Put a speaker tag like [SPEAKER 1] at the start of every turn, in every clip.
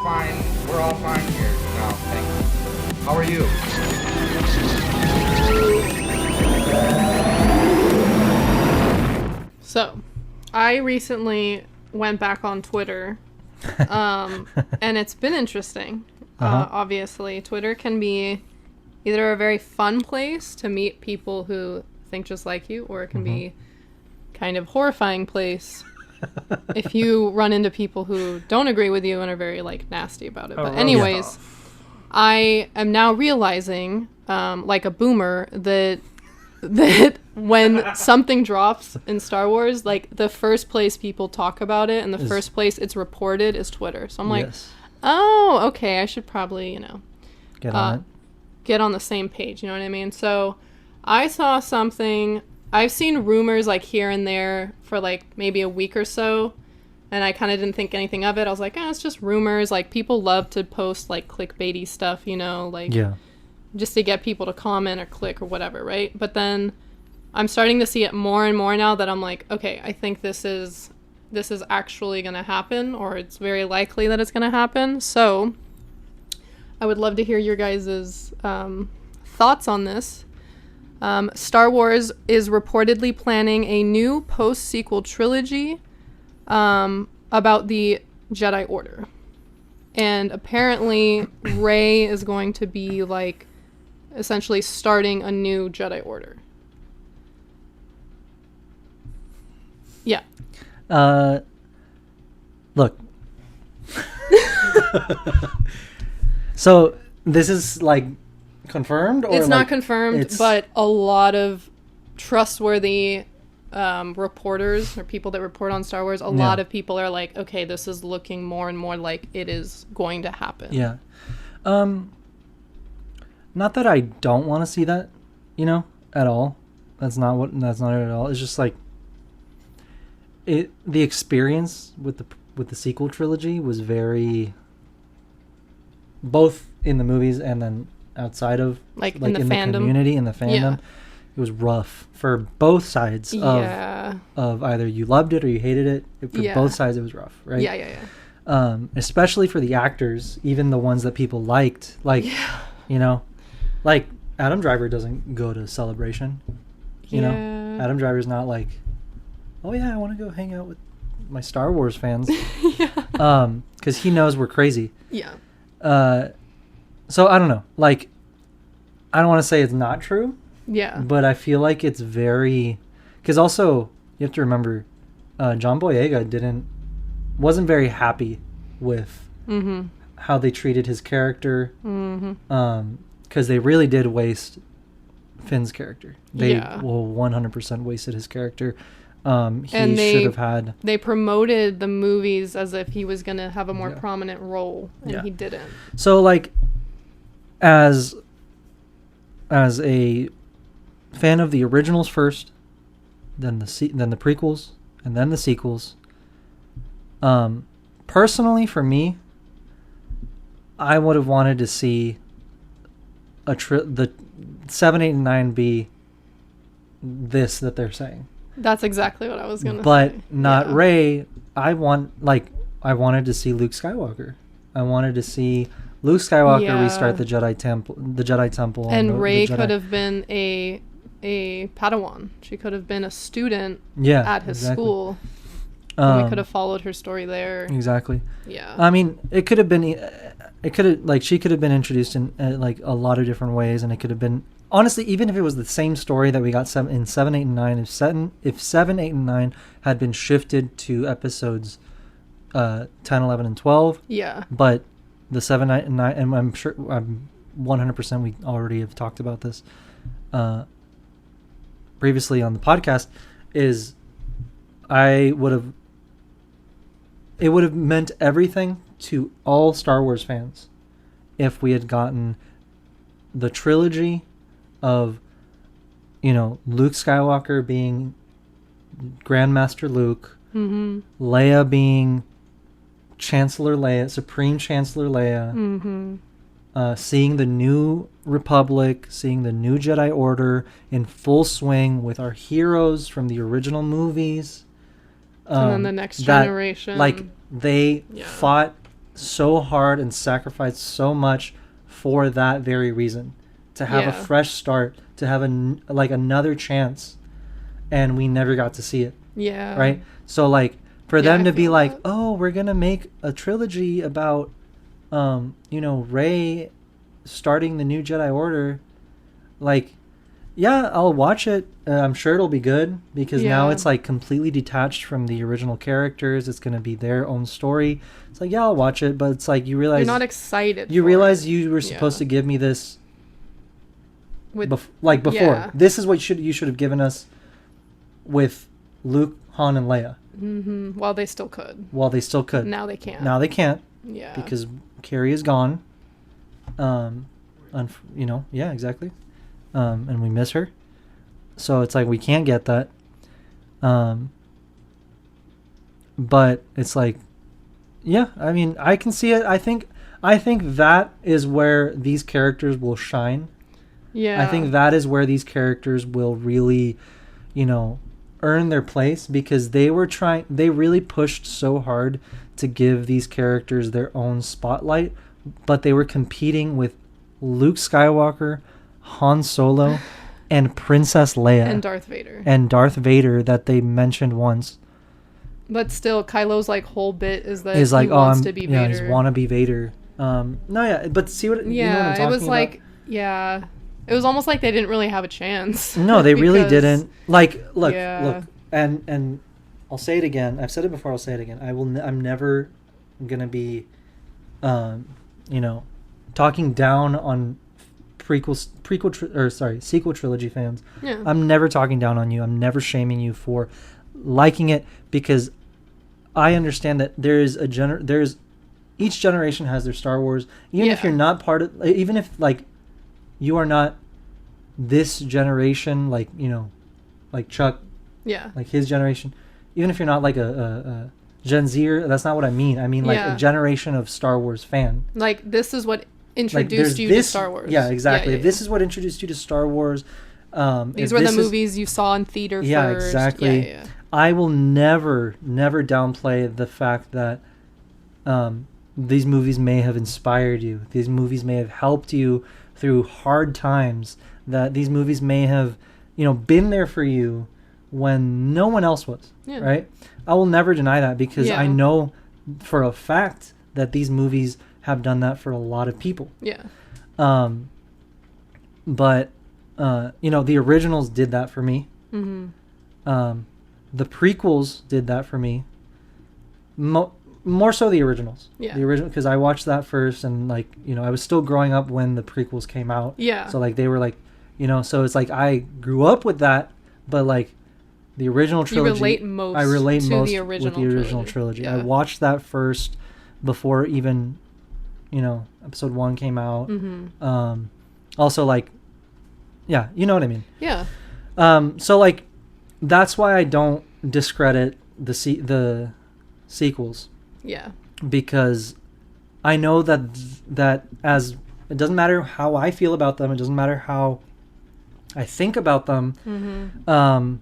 [SPEAKER 1] fine. We're all fine here. No, thanks. How are you?
[SPEAKER 2] So, I recently went back on Twitter, and it's been interesting. Obviously, Twitter can be either a very fun place to meet people who think just like you, or it can be kind of horrifying place if you run into people who don't agree with you and are very like nasty about it. But anyways, I am now realizing, like a boomer, that when something drops in Star Wars, like the first place people talk about it and the first place it's reported is Twitter. So I'm like, oh, okay, I should probably,
[SPEAKER 3] get on it.
[SPEAKER 2] Get on the same page, you know what I mean? So I saw something. I've seen rumors like here and there for like maybe a week or so, and I kind of didn't think anything of it. I was like, it's just rumors. Like, people love to post like clickbaity stuff, like just to get people to comment or click or whatever, right? But then I'm starting to see it more and more now that I'm like, okay, I think this is actually going to happen, or it's very likely that it's going to happen. So I would love to hear your guys' thoughts on this. Star Wars is reportedly planning a new post-sequel trilogy about the Jedi Order. And apparently Rey is going to be like essentially starting a new Jedi Order. Yeah.
[SPEAKER 3] Look. So this is like confirmed, or
[SPEAKER 2] it's
[SPEAKER 3] like,
[SPEAKER 2] not confirmed, but a lot of trustworthy reporters or people that report on Star Wars, a lot of people are like, okay, this is looking more and more like it is going to happen.
[SPEAKER 3] Yeah. Not that I don't want to see that, at all. That's not it at all. It's just like the experience with the sequel trilogy was very, both in the movies and then outside of
[SPEAKER 2] like in the fandom.
[SPEAKER 3] The community, in the fandom, it was rough for both sides of either you loved it or you hated it. For both sides it was rough, right?
[SPEAKER 2] Yeah.
[SPEAKER 3] Especially for the actors, even the ones that people liked, like like Adam Driver doesn't go to Celebration, you know. Adam Driver's not like, oh yeah, I want to go hang out with my Star Wars fans, because he knows we're crazy. So I don't know. Like, I don't want to say it's not true.
[SPEAKER 2] Yeah.
[SPEAKER 3] But I feel like it's very, because also you have to remember, John Boyega wasn't very happy with how they treated his character. Because they really did waste Finn's character. They 100% wasted his character. He should have had. They
[SPEAKER 2] promoted the movies as if he was going to have a more prominent role, and he didn't.
[SPEAKER 3] So like, as a fan of the originals first, then the prequels, and then the sequels. Personally, for me, I would have wanted to see the 7, 8, and 9 be this that they're saying.
[SPEAKER 2] That's exactly what I was gonna say.
[SPEAKER 3] But not Rey. I wanted to see Luke Skywalker. I wanted to see Luke Skywalker restart the Jedi Temple,
[SPEAKER 2] and Rey could have been a Padawan. She could have been a student at his school. And we could have followed her story there.
[SPEAKER 3] Exactly.
[SPEAKER 2] Yeah.
[SPEAKER 3] I mean, she could have been introduced in like a lot of different ways, and it could have been, honestly, even if it was the same story that we got in 7, 8, and 9, if 7, 8, and 9 had been shifted to episodes 10, 11, and 12.
[SPEAKER 2] Yeah.
[SPEAKER 3] But the 7, 8, and 9, and I'm sure 100% we already have talked about this previously on the podcast, is it would have meant everything to all Star Wars fans if we had gotten the trilogy of, Luke Skywalker being Grandmaster Luke, Leia being Chancellor Leia, Supreme Chancellor Leia, seeing the new Republic, seeing the new Jedi Order in full swing with our heroes from the original movies.
[SPEAKER 2] And then the next generation.
[SPEAKER 3] Like, they fought so hard and sacrificed so much for that very reason, to have a
[SPEAKER 2] Yeah.
[SPEAKER 3] fresh start, to have another chance, and we never got to see it.
[SPEAKER 2] Yeah.
[SPEAKER 3] Right? So like for
[SPEAKER 2] Yeah,
[SPEAKER 3] them
[SPEAKER 2] I
[SPEAKER 3] to be
[SPEAKER 2] feel
[SPEAKER 3] like,
[SPEAKER 2] that.
[SPEAKER 3] "Oh, we're going to make a trilogy about Rey starting the new Jedi Order." Like, yeah, I'll watch it. I'm sure it'll be good because now
[SPEAKER 2] Yeah.
[SPEAKER 3] it's like completely detached from the original characters. It's going to be their own story. It's like, yeah, I'll watch it, but it's like you realize
[SPEAKER 2] You're not excited.
[SPEAKER 3] you
[SPEAKER 2] for
[SPEAKER 3] realize
[SPEAKER 2] it.
[SPEAKER 3] you were supposed
[SPEAKER 2] Yeah.
[SPEAKER 3] to give me this
[SPEAKER 2] with
[SPEAKER 3] before.
[SPEAKER 2] yeah.
[SPEAKER 3] This is what you should have given us with Luke, Han, and Leia
[SPEAKER 2] Well, they still could.
[SPEAKER 3] while they still could.
[SPEAKER 2] Now they can't.
[SPEAKER 3] Now they can't
[SPEAKER 2] Yeah.
[SPEAKER 3] because Carrie is gone. Yeah, exactly. And we miss her. So it's like we can't get that. But it's like, yeah, I mean, I can see it. I think that is where these characters will shine.
[SPEAKER 2] Yeah.
[SPEAKER 3] I think that is where these characters will really, earn their place, because they really pushed so hard to give these characters their own spotlight, but they were competing with Luke Skywalker, Han Solo, and Princess Leia.
[SPEAKER 2] And Darth Vader.
[SPEAKER 3] That they mentioned once.
[SPEAKER 2] But still, Kylo's like whole bit is that
[SPEAKER 3] Is like,
[SPEAKER 2] he wants
[SPEAKER 3] I'm
[SPEAKER 2] to be
[SPEAKER 3] yeah,
[SPEAKER 2] Vader.
[SPEAKER 3] he's wannabe Vader. No, yeah, but see what you know what I'm
[SPEAKER 2] Yeah,
[SPEAKER 3] talking
[SPEAKER 2] it was
[SPEAKER 3] about?
[SPEAKER 2] like, yeah, it was almost like they didn't really have a chance.
[SPEAKER 3] No, they really
[SPEAKER 2] because-
[SPEAKER 3] didn't. Like, look,
[SPEAKER 2] Yeah.
[SPEAKER 3] and I'll say it again. I've said it before. I'll say it again. I'm never gonna be, talking down on sequel trilogy fans.
[SPEAKER 2] Yeah.
[SPEAKER 3] I'm never talking down on you. I'm never shaming you for liking it, because I understand that there's each generation has their Star Wars. Even if
[SPEAKER 2] Yeah.
[SPEAKER 3] you're not even if like you are not this generation, like like Chuck,
[SPEAKER 2] Yeah.
[SPEAKER 3] like his generation, even if you're not like a Gen Zer, that's not what I mean. I mean like
[SPEAKER 2] Yeah.
[SPEAKER 3] a generation of Star Wars fan.
[SPEAKER 2] Like, this is what
[SPEAKER 3] Like
[SPEAKER 2] introduced you to Star Wars.
[SPEAKER 3] Yeah, exactly.
[SPEAKER 2] Yeah,
[SPEAKER 3] If this is what introduced you to Star Wars,
[SPEAKER 2] These were the movies you saw in theater
[SPEAKER 3] Yeah,
[SPEAKER 2] first.
[SPEAKER 3] exactly.
[SPEAKER 2] Yeah.
[SPEAKER 3] I will never downplay the fact that these movies may have inspired you. These movies may have helped you through hard times. That these movies may have, been there for you when no one else was.
[SPEAKER 2] Yeah.
[SPEAKER 3] Right? I will never deny that, because
[SPEAKER 2] Yeah.
[SPEAKER 3] I know for a fact that these movies have done that for a lot of people.
[SPEAKER 2] Yeah.
[SPEAKER 3] But the originals did that for me.
[SPEAKER 2] Mm-hmm.
[SPEAKER 3] The prequels did that for me. More so the originals.
[SPEAKER 2] Yeah.
[SPEAKER 3] The original, because I watched that first, and like I was still growing up when the prequels came out.
[SPEAKER 2] Yeah.
[SPEAKER 3] So like they were like, so it's like I grew up with that, but like the original trilogy.
[SPEAKER 2] You relate most.
[SPEAKER 3] I relate
[SPEAKER 2] to
[SPEAKER 3] most
[SPEAKER 2] the original
[SPEAKER 3] with the original trilogy.
[SPEAKER 2] Yeah.
[SPEAKER 3] I watched that first before even, episode 1 came out.
[SPEAKER 2] Mm-hmm.
[SPEAKER 3] Also like, yeah, you know what I mean.
[SPEAKER 2] Yeah.
[SPEAKER 3] So like, that's why I don't discredit the sequels,
[SPEAKER 2] Yeah.
[SPEAKER 3] because I know that as it doesn't matter how I feel about them, it doesn't matter how I think about them,
[SPEAKER 2] Mm-hmm.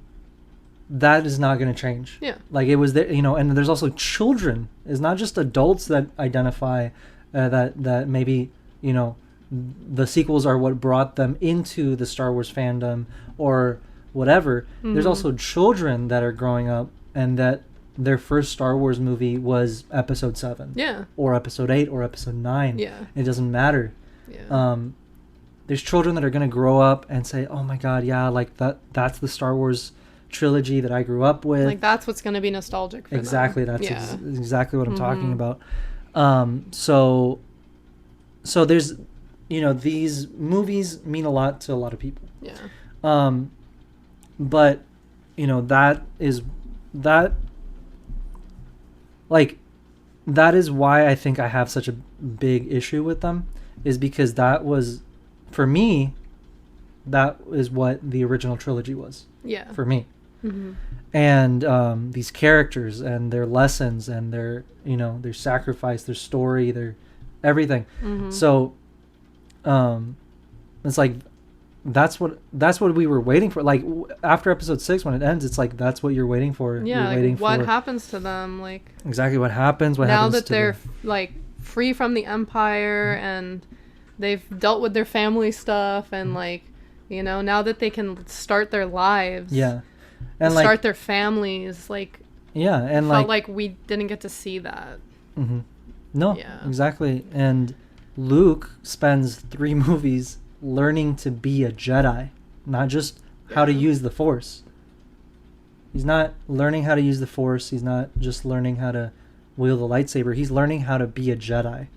[SPEAKER 3] that is not going to change.
[SPEAKER 2] Yeah.
[SPEAKER 3] Like it was there, and there's also children. It's not just adults that identify that maybe the sequels are what brought them into the Star Wars fandom or whatever.
[SPEAKER 2] Mm-hmm.
[SPEAKER 3] There's also children that are growing up and that their first Star Wars movie was Episode 7.
[SPEAKER 2] Yeah.
[SPEAKER 3] Or Episode 8 or Episode 9.
[SPEAKER 2] Yeah.
[SPEAKER 3] It doesn't matter.
[SPEAKER 2] Yeah.
[SPEAKER 3] There's children that are going to grow up and say, "Oh my God, yeah, like that's the Star Wars trilogy that I grew up with."
[SPEAKER 2] Like, that's what's going to be nostalgic for
[SPEAKER 3] Exactly.
[SPEAKER 2] them.
[SPEAKER 3] That's
[SPEAKER 2] Yeah.
[SPEAKER 3] exactly what I'm talking
[SPEAKER 2] Mhm.
[SPEAKER 3] about. So there's, these movies mean a lot to a lot of people.
[SPEAKER 2] Yeah.
[SPEAKER 3] But, that is why I think I have such a big issue with them, is because that was, for me, that is what the original trilogy was
[SPEAKER 2] Yeah.
[SPEAKER 3] for me.
[SPEAKER 2] Mm-hmm.
[SPEAKER 3] And these characters and their lessons and their their sacrifice, their story, their everything.
[SPEAKER 2] Mm-hmm.
[SPEAKER 3] So it's like that's what we were waiting for. Like after episode 6, when it ends, it's like that's what you're waiting for.
[SPEAKER 2] Yeah.
[SPEAKER 3] You're
[SPEAKER 2] Like,
[SPEAKER 3] waiting
[SPEAKER 2] what
[SPEAKER 3] for
[SPEAKER 2] happens to them? Like,
[SPEAKER 3] exactly what happens. What
[SPEAKER 2] now
[SPEAKER 3] happens
[SPEAKER 2] that
[SPEAKER 3] to
[SPEAKER 2] they're
[SPEAKER 3] them.
[SPEAKER 2] like free from the Empire, and they've dealt with their family stuff, and like, you know, now that they can start their lives,
[SPEAKER 3] and
[SPEAKER 2] start
[SPEAKER 3] like
[SPEAKER 2] their families, like,
[SPEAKER 3] and
[SPEAKER 2] felt like we didn't get to see that.
[SPEAKER 3] No, exactly. And Luke spends 3 movies learning to be a Jedi, not just how to use the Force. He's not learning how to use the Force. He's not just learning how to wield the lightsaber. He's learning how to be a Jedi.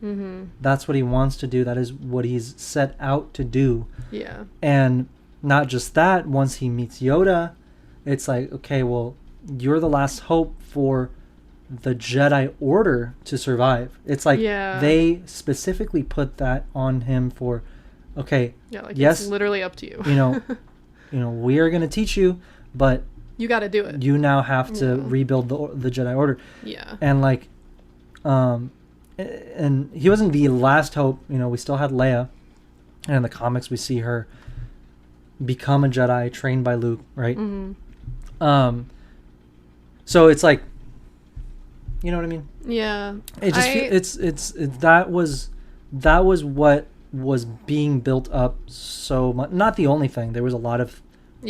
[SPEAKER 3] That's what he wants to do. That is what he's set out to do.
[SPEAKER 2] Yeah.
[SPEAKER 3] And not just that, once he meets Yoda, it's like, okay, well, you're the last hope for the Jedi Order to survive. It's like they specifically put that on him for, okay, yes,
[SPEAKER 2] it's literally up to you.
[SPEAKER 3] you know, we are going to teach you, but
[SPEAKER 2] you got to do it.
[SPEAKER 3] You now have to rebuild the Jedi Order.
[SPEAKER 2] Yeah.
[SPEAKER 3] And like, and he wasn't the last hope. You know, we still had Leia, and in the comics we see her become a Jedi trained by Luke, right? So it's like, you know what I mean?
[SPEAKER 2] Yeah.
[SPEAKER 3] It just that was what was being built up so much. Not the only thing. There was a lot of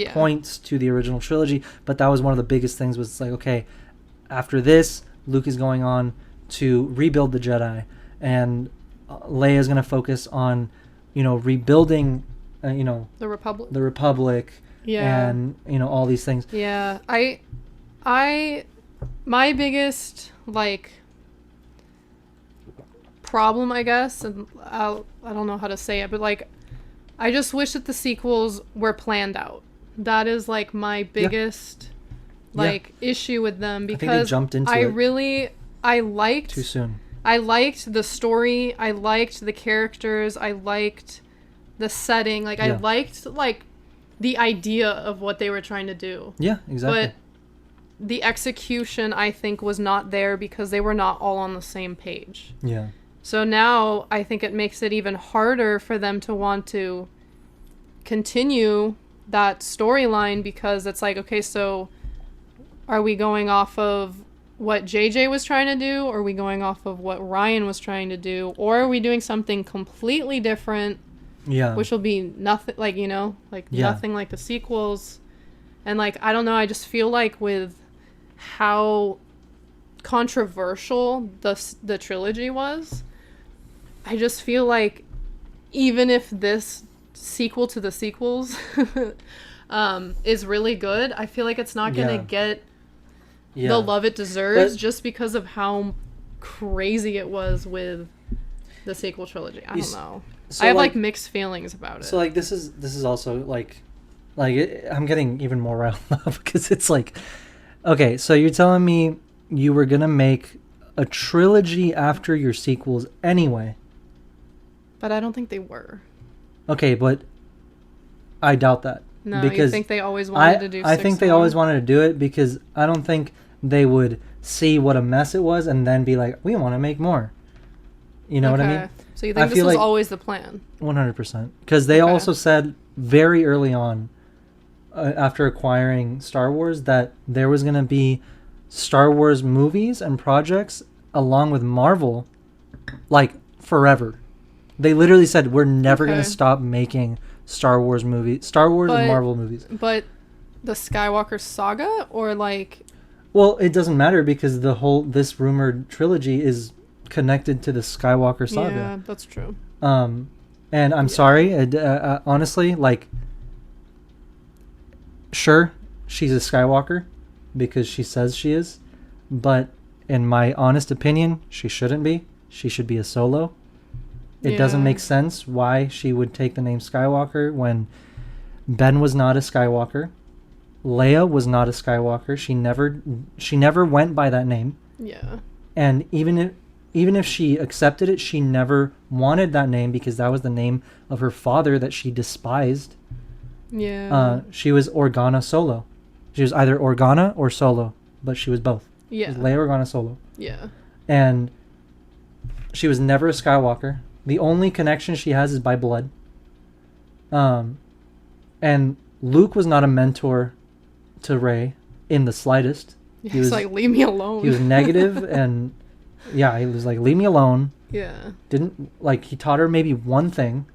[SPEAKER 3] points to the original trilogy, but that was one of the biggest things. Was like, okay, after this, Luke is going on to rebuild the Jedi, and Leia is going to focus on, you know, rebuilding, you know, the Republic, and you know, all these things.
[SPEAKER 2] Yeah, my biggest like problem, I guess, and I don't know how to say it, but like, I just wish that the sequels were planned out. That is like my biggest issue with them, because I think they jumped into I liked
[SPEAKER 3] too soon.
[SPEAKER 2] I liked the story, I liked the characters, I liked the setting, like I liked like the idea of what they were trying to do.
[SPEAKER 3] Yeah, exactly.
[SPEAKER 2] But the execution, I think, was not there because they were not all on the same page.
[SPEAKER 3] Yeah.
[SPEAKER 2] So now I think it makes it even harder for them to want to continue that storyline, because it's like, okay, so are we going off of what JJ was trying to do, or are we going off of what Ryan was trying to do, or are we doing something completely different, which will be nothing like, you know, like nothing like the sequels. And like, I don't know, I just feel like with how controversial the trilogy was, I just feel like even if this sequel to the sequels is really good, I feel like it's not gonna get the love it deserves, just because of how crazy it was with the sequel trilogy. I don't know. So I have like mixed feelings about it.
[SPEAKER 3] So like this is also like I'm getting even more riled up, because it's like, okay, so you're telling me you were gonna make a trilogy after your sequels anyway.
[SPEAKER 2] But I don't think they were.
[SPEAKER 3] Okay, but I doubt that.
[SPEAKER 2] No,
[SPEAKER 3] because
[SPEAKER 2] you think they always wanted to do 6
[SPEAKER 3] I think they always wanted to do it, because I don't think they would see what a mess it was and then be like, we want to make more. You know what I mean?
[SPEAKER 2] So you think this was always the plan?
[SPEAKER 3] 100%. Because they also said very early on, after acquiring Star Wars, that there was going to be Star Wars movies and projects along with Marvel, like, forever. They literally said, we're never going to stop making Star Wars movies, and Marvel movies.
[SPEAKER 2] But the Skywalker saga, or like...
[SPEAKER 3] Well, it doesn't matter, because this rumored trilogy is connected to the Skywalker saga.
[SPEAKER 2] Yeah, that's true.
[SPEAKER 3] And I'm sorry, honestly, like, sure, she's a Skywalker because she says she is, but in my honest opinion, she shouldn't be. She should be a Solo. It doesn't make sense why she would take the name Skywalker when Ben was not a Skywalker. Leia was not a Skywalker. She never went by that name.
[SPEAKER 2] Yeah. And
[SPEAKER 3] even if she accepted it, she never wanted that name, because that was the name of her father that she despised.
[SPEAKER 2] Yeah.
[SPEAKER 3] She was Organa Solo. She was either Organa or Solo, but she was both.
[SPEAKER 2] Yeah.
[SPEAKER 3] Leia Organa Solo.
[SPEAKER 2] Yeah.
[SPEAKER 3] And she was never a Skywalker. The only connection she has is by blood. And Luke was not a mentor to Rey in the slightest.
[SPEAKER 2] He was like, leave me alone.
[SPEAKER 3] He was negative, and Yeah, he was like, leave me alone.
[SPEAKER 2] Yeah.
[SPEAKER 3] Didn't, like, he taught her maybe one thing,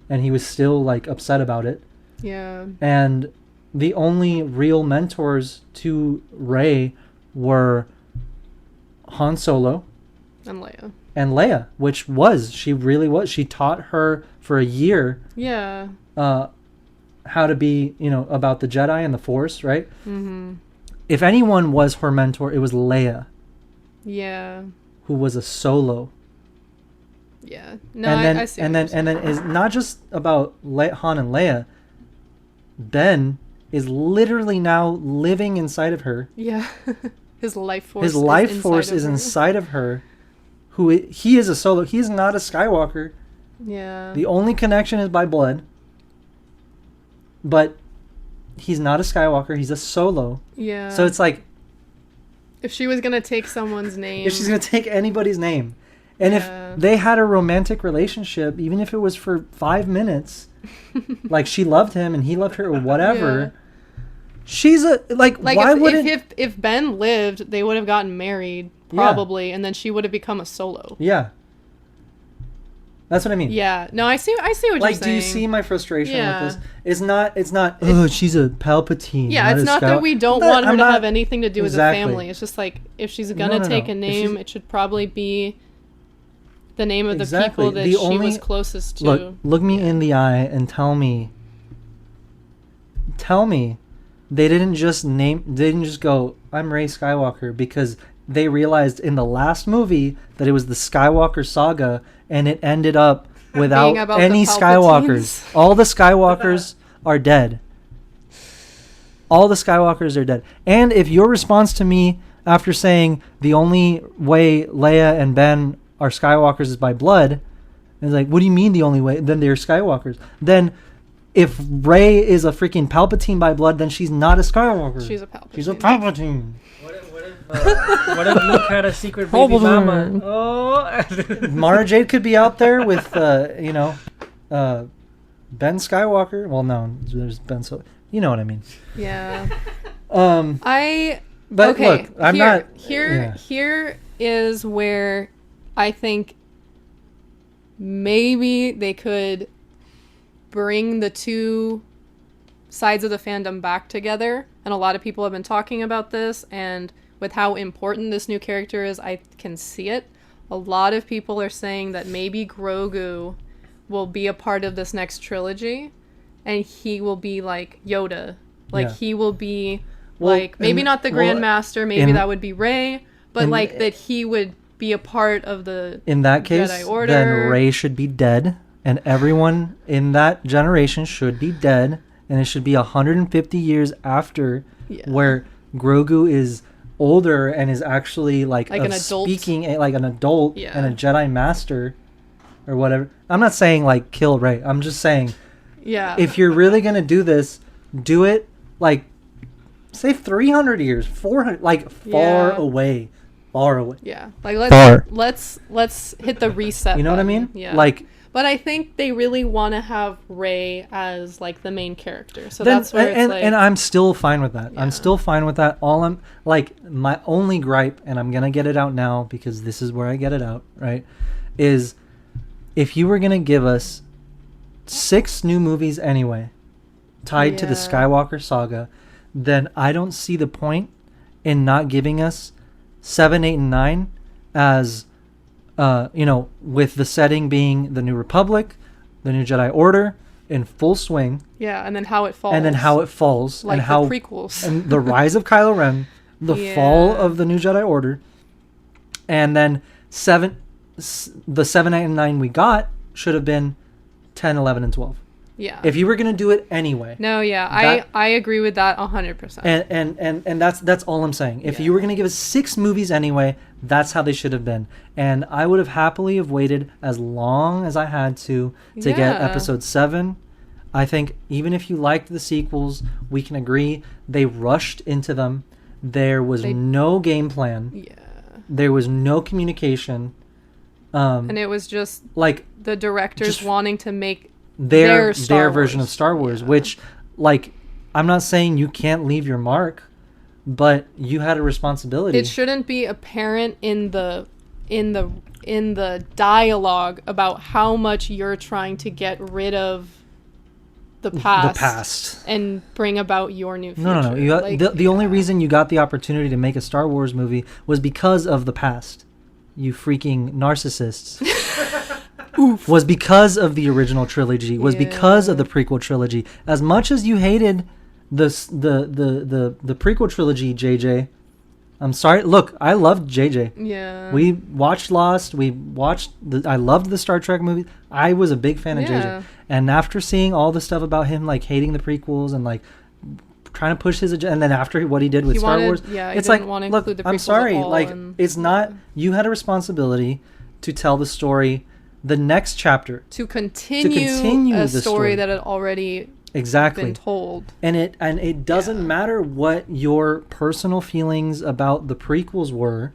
[SPEAKER 3] and he was still, like, upset about it.
[SPEAKER 2] Yeah.
[SPEAKER 3] And the only real mentors to Rey were Han Solo
[SPEAKER 2] And Leia.
[SPEAKER 3] and Leia, which she really was. She taught her for a year
[SPEAKER 2] Yeah.
[SPEAKER 3] how to be, about the Jedi and the Force, right?
[SPEAKER 2] Mm-hmm.
[SPEAKER 3] If anyone was her mentor, it was Leia,
[SPEAKER 2] Yeah.
[SPEAKER 3] who was a Solo.
[SPEAKER 2] Yeah. No,
[SPEAKER 3] And then
[SPEAKER 2] I see.
[SPEAKER 3] and then it's not just about Han and Leia. Ben is literally now living inside of her.
[SPEAKER 2] Yeah. His life force.
[SPEAKER 3] His life force is inside of her. He is a Solo. He is not a Skywalker.
[SPEAKER 2] Yeah.
[SPEAKER 3] The only connection is by blood. But he's not a Skywalker. He's a Solo.
[SPEAKER 2] Yeah.
[SPEAKER 3] So it's like,
[SPEAKER 2] if she was gonna take someone's name.
[SPEAKER 3] if she's gonna take anybody's name, and
[SPEAKER 2] Yeah.
[SPEAKER 3] if they had a romantic relationship, even if it was for 5 minutes, like she loved him and he loved her or whatever,
[SPEAKER 2] Yeah.
[SPEAKER 3] she's a like why wouldn't
[SPEAKER 2] if Ben lived, they would have gotten married probably, and then she would have become a Solo.
[SPEAKER 3] yeah. That's what I mean.
[SPEAKER 2] Yeah. No, I see what you're
[SPEAKER 3] Like,
[SPEAKER 2] saying.
[SPEAKER 3] do you see my frustration
[SPEAKER 2] Yeah.
[SPEAKER 3] with this? It's not. Oh, she's a Palpatine.
[SPEAKER 2] Yeah, it's not that we don't want her to have anything to do with the family. It's just like, if she's gonna take a name, it should probably be the name of the people that she was closest to.
[SPEAKER 3] Look me in the eye and tell me they didn't just go, I'm Rey Skywalker, because they realized in the last movie that it was the Skywalker saga, and it ended up without any Skywalkers. All the Skywalkers are dead. All the Skywalkers are dead. And if your response to me after saying the only way Leia and Ben are Skywalkers is by blood, is like, what do you mean the only way? Then they're Skywalkers. Then if Rey is a freaking Palpatine by blood, then she's not a Skywalker.
[SPEAKER 2] She's a Palpatine.
[SPEAKER 3] She's a Palpatine.
[SPEAKER 4] What if Luke had a secret baby mama? Oh,
[SPEAKER 3] Mara Jade could be out there with, Ben Skywalker. Well, no, there's Ben. So you know what I mean.
[SPEAKER 2] Yeah.
[SPEAKER 3] But
[SPEAKER 2] okay,
[SPEAKER 3] look, I'm not.
[SPEAKER 2] Here is where I think maybe they could bring the two sides of the fandom back together, and a lot of people have been talking about this, and with how important this new character is, I can see it. A lot of people are saying that maybe Grogu will be a part of this next trilogy, and he will be like Yoda. Like, he will be, maybe not the Grandmaster, maybe that would be Rey, but that he would be a part of the
[SPEAKER 3] in that case,
[SPEAKER 2] Jedi Order.
[SPEAKER 3] Then Rey should be dead, and everyone in that generation should be dead, and it should be 150 years after, where Grogu is older and is actually like an adult, speaking like an adult and a Jedi Master or whatever. I'm not saying like kill Rey. I'm just saying, if you're really gonna do this, do it like, say 300 years, 400, like far away.
[SPEAKER 2] Yeah, like let's hit the reset.
[SPEAKER 3] You know
[SPEAKER 2] button.
[SPEAKER 3] what I mean?
[SPEAKER 2] Yeah.
[SPEAKER 3] Like,
[SPEAKER 2] but I think they really want to have Rey as like the main character. So that's where
[SPEAKER 3] and I'm still fine with that. I'm still fine with that. All I'm like, my only gripe, and I'm gonna get it out now because this is where I get it out, right? Is if you were gonna give us 6 new movies anyway, tied to the Skywalker saga, then I don't see the point in not giving us 7, 8, and 9 as with the setting being the New Republic, the New Jedi Order in full swing.
[SPEAKER 2] Yeah, and then how it falls. Like
[SPEAKER 3] and how
[SPEAKER 2] the prequels.
[SPEAKER 3] and the rise of Kylo Ren, the fall of the New Jedi Order, and then the 7, 8, and 9 we got should have been 10, 11, and 12.
[SPEAKER 2] Yeah.
[SPEAKER 3] If you were gonna do it anyway.
[SPEAKER 2] No, I agree with that 100%.
[SPEAKER 3] And that's all I'm saying. If you were gonna give us 6 movies anyway, that's how they should have been. And I would have happily have waited as long as I had to get episode 7. I think even if you liked the sequels, we can agree they rushed into them. There was no game plan.
[SPEAKER 2] Yeah.
[SPEAKER 3] There was no communication.
[SPEAKER 2] And it was just
[SPEAKER 3] like
[SPEAKER 2] the directors wanting to make
[SPEAKER 3] their version of Star Wars, which, like, I'm not saying you can't leave your mark, but you had a responsibility.
[SPEAKER 2] It shouldn't be apparent in the in the dialogue about how much you're trying to get rid of the past and bring about your new future.
[SPEAKER 3] No. You got, the only reason you got the opportunity to make a Star Wars movie was because of the past. You freaking narcissists.
[SPEAKER 2] Oof.
[SPEAKER 3] Was because of the original trilogy. Was because of the prequel trilogy. As much as you hated the prequel trilogy, JJ. I'm sorry. Look, I loved JJ.
[SPEAKER 2] Yeah.
[SPEAKER 3] We watched Lost. I loved the Star Trek movies. I was a big fan of JJ. And after seeing all the stuff about him, like hating the prequels and like trying to push his agenda, and then after what he did with Star Wars, it's like, look, I'm sorry. Like, it's not. You had a responsibility to tell the story, the next chapter,
[SPEAKER 2] to continue a story that had already been told. And
[SPEAKER 3] it doesn't matter what your personal feelings about the prequels were.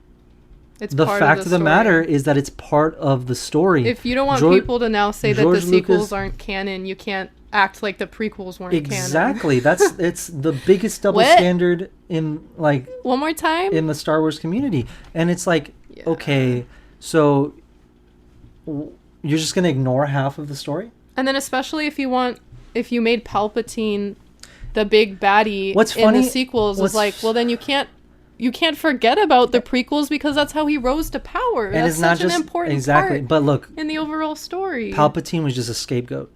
[SPEAKER 2] It's
[SPEAKER 3] the fact of the matter is that it's part of the story.
[SPEAKER 2] If you don't want people to now say that the sequels aren't canon, you can't act like the prequels weren't canon.
[SPEAKER 3] Exactly. It's the biggest double standard in, like,
[SPEAKER 2] one more time,
[SPEAKER 3] in the Star Wars community. And it's like, okay, so you're just gonna ignore half of the story? And
[SPEAKER 2] then especially if you made Palpatine the big baddie in the sequels, it's like, well, then you can't forget about the prequels because that's how he rose to power.
[SPEAKER 3] And
[SPEAKER 2] that's such an important part.
[SPEAKER 3] But look,
[SPEAKER 2] in the overall story,
[SPEAKER 3] Palpatine was just a scapegoat.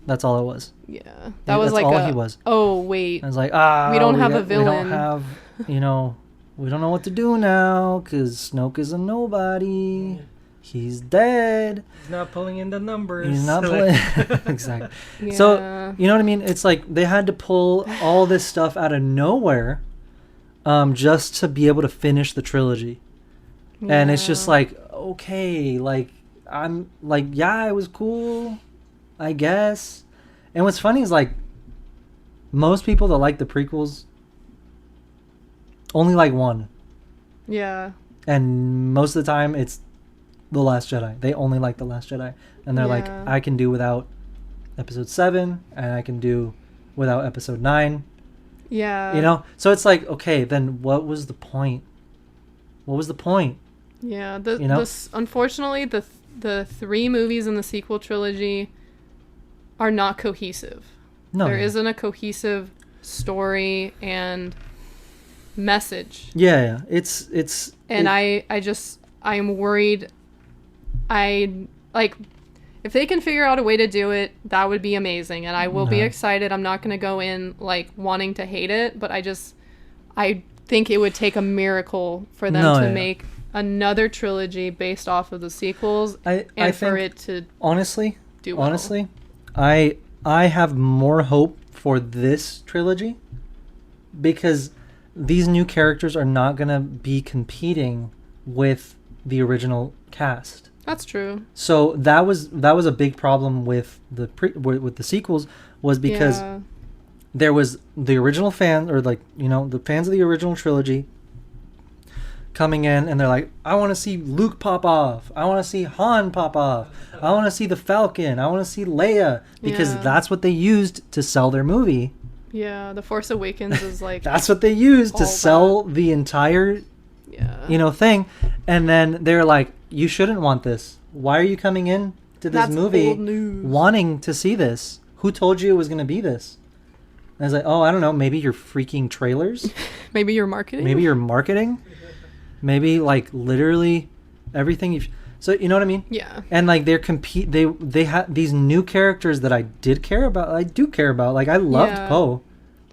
[SPEAKER 3] That's all it was.
[SPEAKER 2] Yeah, that was like
[SPEAKER 3] all he was.
[SPEAKER 2] Oh wait,
[SPEAKER 3] I was like,
[SPEAKER 2] we don't have a villain.
[SPEAKER 3] We don't have, we don't know what to do now because Snoke is a nobody. He's dead.
[SPEAKER 4] He's not pulling in the numbers.
[SPEAKER 3] He's not pulling. Exactly. Yeah. So, you know what I mean? It's like they had to pull all this stuff out of nowhere just to be able to finish the trilogy. Yeah. And it's just like, okay, like, I'm like, yeah, it was cool, I guess. And what's funny is, like, most people that like the prequels only like one.
[SPEAKER 2] Yeah.
[SPEAKER 3] And most of the time it's The Last Jedi. They only like The Last Jedi. And they're like, I can do without episode 7 and I can do without episode 9.
[SPEAKER 2] Yeah.
[SPEAKER 3] You know? So it's like, okay, then what was the point? What was the point?
[SPEAKER 2] Yeah. Unfortunately, the 3 movies in the sequel trilogy are not cohesive. No. There isn't a cohesive story and message.
[SPEAKER 3] Yeah.
[SPEAKER 2] I'm worried. If they can figure out a way to do it, that would be amazing, and I will be excited. I'm not going to go in like wanting to hate it, but I think it would take a miracle for them to make another trilogy based off of the sequels, for it to do well.
[SPEAKER 3] Honestly, I have more hope for this trilogy because these new characters are not going to be competing with the original cast.
[SPEAKER 2] That's true.
[SPEAKER 3] So that was a big problem with with the sequels, was because there was the original fan, or like, the fans of the original trilogy coming in and they're like, I want to see Luke pop off, I want to see Han pop off, I want to see the Falcon, I want to see Leia, because that's what they used to sell their movie.
[SPEAKER 2] Yeah, The Force Awakens is like
[SPEAKER 3] that's what they used to sell the entire thing. And then they're like, you shouldn't want this. Why are you coming in to this movie wanting to see this? Who told you it was going to be this? And I was like, oh, I don't know. Maybe you're freaking trailers.
[SPEAKER 2] Maybe you're marketing.
[SPEAKER 3] Maybe like literally everything so you know what I mean?
[SPEAKER 2] Yeah.
[SPEAKER 3] And like they had these new characters that I do care about. Like I loved Poe.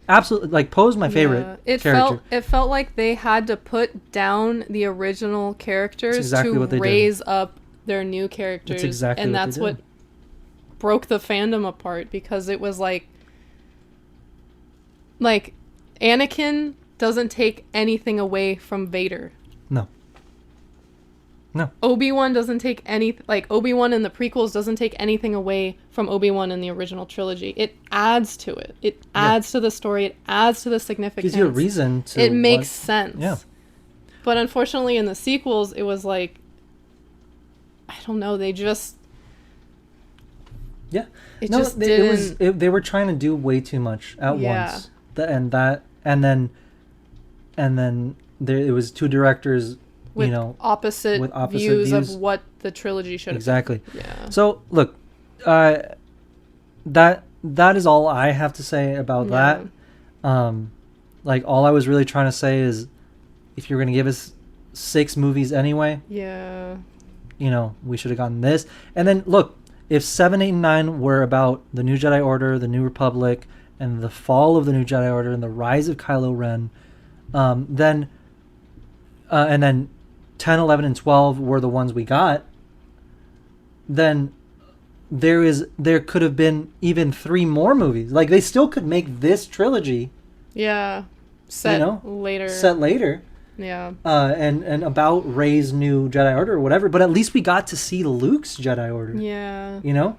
[SPEAKER 3] Absolutely, like Poe's my favorite character.
[SPEAKER 2] It felt like they had to put down the original characters to raise up their new characters. That's what broke the fandom apart, because it was like Anakin doesn't take anything away from Vader. No. Obi-Wan doesn't take Obi-Wan in the prequels doesn't take anything away from Obi-Wan in the original trilogy. It adds to it. It adds to the story. It adds to the significance.
[SPEAKER 3] Gives you a reason to.
[SPEAKER 2] It makes sense.
[SPEAKER 3] Yeah.
[SPEAKER 2] But unfortunately, in the sequels, it was like, I don't know. They just.
[SPEAKER 3] Yeah.
[SPEAKER 2] Didn't.
[SPEAKER 3] They were trying to do way too much at once. And then it was 2 directors
[SPEAKER 2] with
[SPEAKER 3] you know,
[SPEAKER 2] opposite,
[SPEAKER 3] with opposite
[SPEAKER 2] views of
[SPEAKER 3] views.
[SPEAKER 2] what the trilogy should have
[SPEAKER 3] Exactly.
[SPEAKER 2] been. Yeah.
[SPEAKER 3] So look, that is all I have to say about
[SPEAKER 2] Yeah.
[SPEAKER 3] that. Like all I was really trying to say is, if you're gonna give us 6 movies anyway,
[SPEAKER 2] Yeah.
[SPEAKER 3] you know, we should have gotten this. And then look, if 7, 8, and 9 were about the New Jedi Order, the New Republic, and the fall of the New Jedi Order and the rise of Kylo Ren, then and then 10, 11, and 12 were the ones we got, then there could have been even 3 more movies. Like they still could make this trilogy
[SPEAKER 2] Yeah. Set later.
[SPEAKER 3] set later.
[SPEAKER 2] Yeah.
[SPEAKER 3] And about Rey's new Jedi Order or whatever, but at least we got to see Luke's Jedi Order.
[SPEAKER 2] Yeah.
[SPEAKER 3] You know?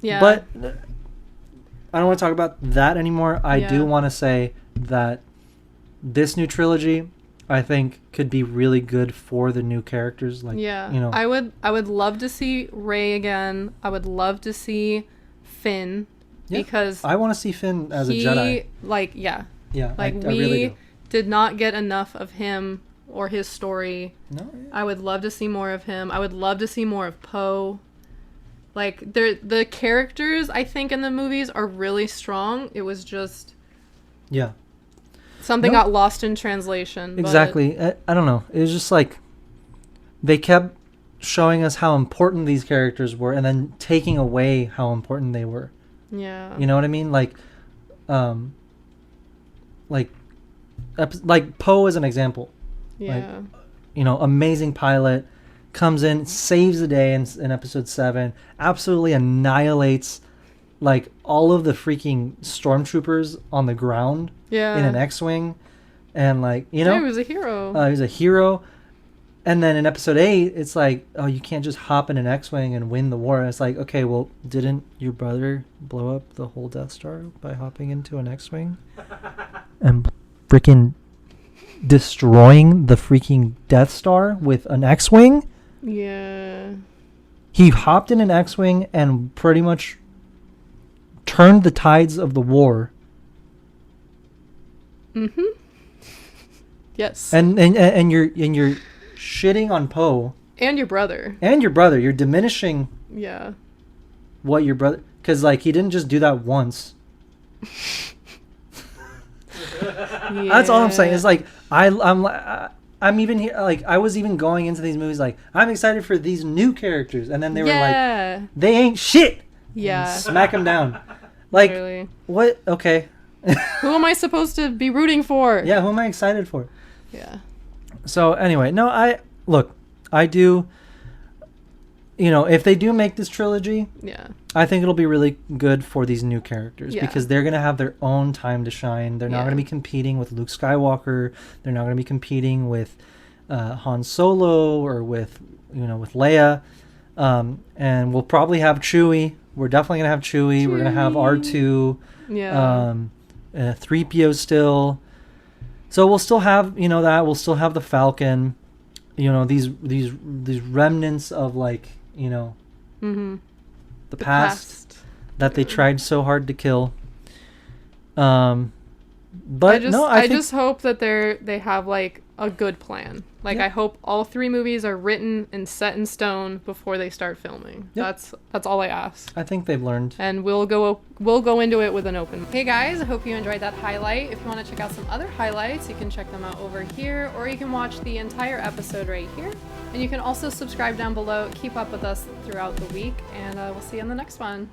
[SPEAKER 2] Yeah.
[SPEAKER 3] But I don't want to talk about that anymore. I
[SPEAKER 2] Yeah.
[SPEAKER 3] do want to say that this new trilogy, I think, could be really good for the new characters. Like,
[SPEAKER 2] Yeah.
[SPEAKER 3] you know,
[SPEAKER 2] I would love to see Rey again. I would love to see Finn because
[SPEAKER 3] I want to see Finn as a Jedi.
[SPEAKER 2] Like, yeah.
[SPEAKER 3] Yeah,
[SPEAKER 2] Like,
[SPEAKER 3] I
[SPEAKER 2] we
[SPEAKER 3] really do.
[SPEAKER 2] did not get enough of him or his story.
[SPEAKER 3] No,
[SPEAKER 2] I would love to see more of him. I would love to see more of Poe. Like, the characters, I think, in the movies are really strong. It was just
[SPEAKER 3] yeah.
[SPEAKER 2] something
[SPEAKER 3] No.
[SPEAKER 2] got lost in translation. but-
[SPEAKER 3] Exactly. I don't know. It was just like they kept showing us how important these characters were and then taking away how important they were.
[SPEAKER 2] Yeah.
[SPEAKER 3] You know what I mean? Like Poe as an example.
[SPEAKER 2] Yeah.
[SPEAKER 3] You know, amazing pilot, comes in, saves the day in episode 7, absolutely annihilates like all of the freaking stormtroopers on the ground
[SPEAKER 2] Yeah.
[SPEAKER 3] in an X-wing, and like, you know,
[SPEAKER 2] he was a hero.
[SPEAKER 3] he was a hero. And then in episode 8, it's like, oh, you can't just hop in an X-wing and win the war. And it's like, okay, well, didn't your brother blow up the whole Death Star by hopping into an X-wing and freaking destroying the freaking Death Star with an X-wing?
[SPEAKER 2] Yeah.
[SPEAKER 3] He hopped in an X-wing and pretty much turned the tides of the war.
[SPEAKER 2] Mm-hmm. Yes.
[SPEAKER 3] And you're shitting on Poe
[SPEAKER 2] And your brother.
[SPEAKER 3] and your brother. You're diminishing
[SPEAKER 2] Yeah.
[SPEAKER 3] what your brother, because like he didn't just do that once. That's all I'm saying. Is like I'm even here. Like I was even going into these movies like I'm excited for these new characters, and then they were like, they ain't shit.
[SPEAKER 2] Yeah.
[SPEAKER 3] Smack them down. Like
[SPEAKER 2] Literally.
[SPEAKER 3] what? Okay.
[SPEAKER 2] Who am I supposed to be rooting for?
[SPEAKER 3] Yeah. Who am I excited for?
[SPEAKER 2] Yeah.
[SPEAKER 3] So anyway, no, I do. You know, if they do make this trilogy,
[SPEAKER 2] Yeah.
[SPEAKER 3] I think it'll be really good for these new characters
[SPEAKER 2] Yeah.
[SPEAKER 3] because they're going to have their own time to shine. They're not
[SPEAKER 2] Yeah.
[SPEAKER 3] going to be competing with Luke Skywalker. They're not going to be competing with Han Solo or with Leia. And we'll probably have Chewie. We're definitely going to have Chewie. We're going to have R2.
[SPEAKER 2] Yeah.
[SPEAKER 3] 3PO still. So we'll still have, that. We'll still have the Falcon. These remnants of
[SPEAKER 2] Mm-hmm.
[SPEAKER 3] the past that they tried so hard to kill. But I think,
[SPEAKER 2] just hope that they have like a good plan. Like
[SPEAKER 3] Yeah.
[SPEAKER 2] I hope all 3 movies are written and set in stone before they start filming.
[SPEAKER 3] Yeah.
[SPEAKER 2] That's all I ask.
[SPEAKER 3] I think they've learned.
[SPEAKER 2] And we'll go into it with an open. Hey guys, I hope you enjoyed that highlight. If you want to check out some other highlights, you can check them out over here, or you can watch the entire episode right here. And you can also subscribe down below. Keep up with us throughout the week, and we'll see you on the next one.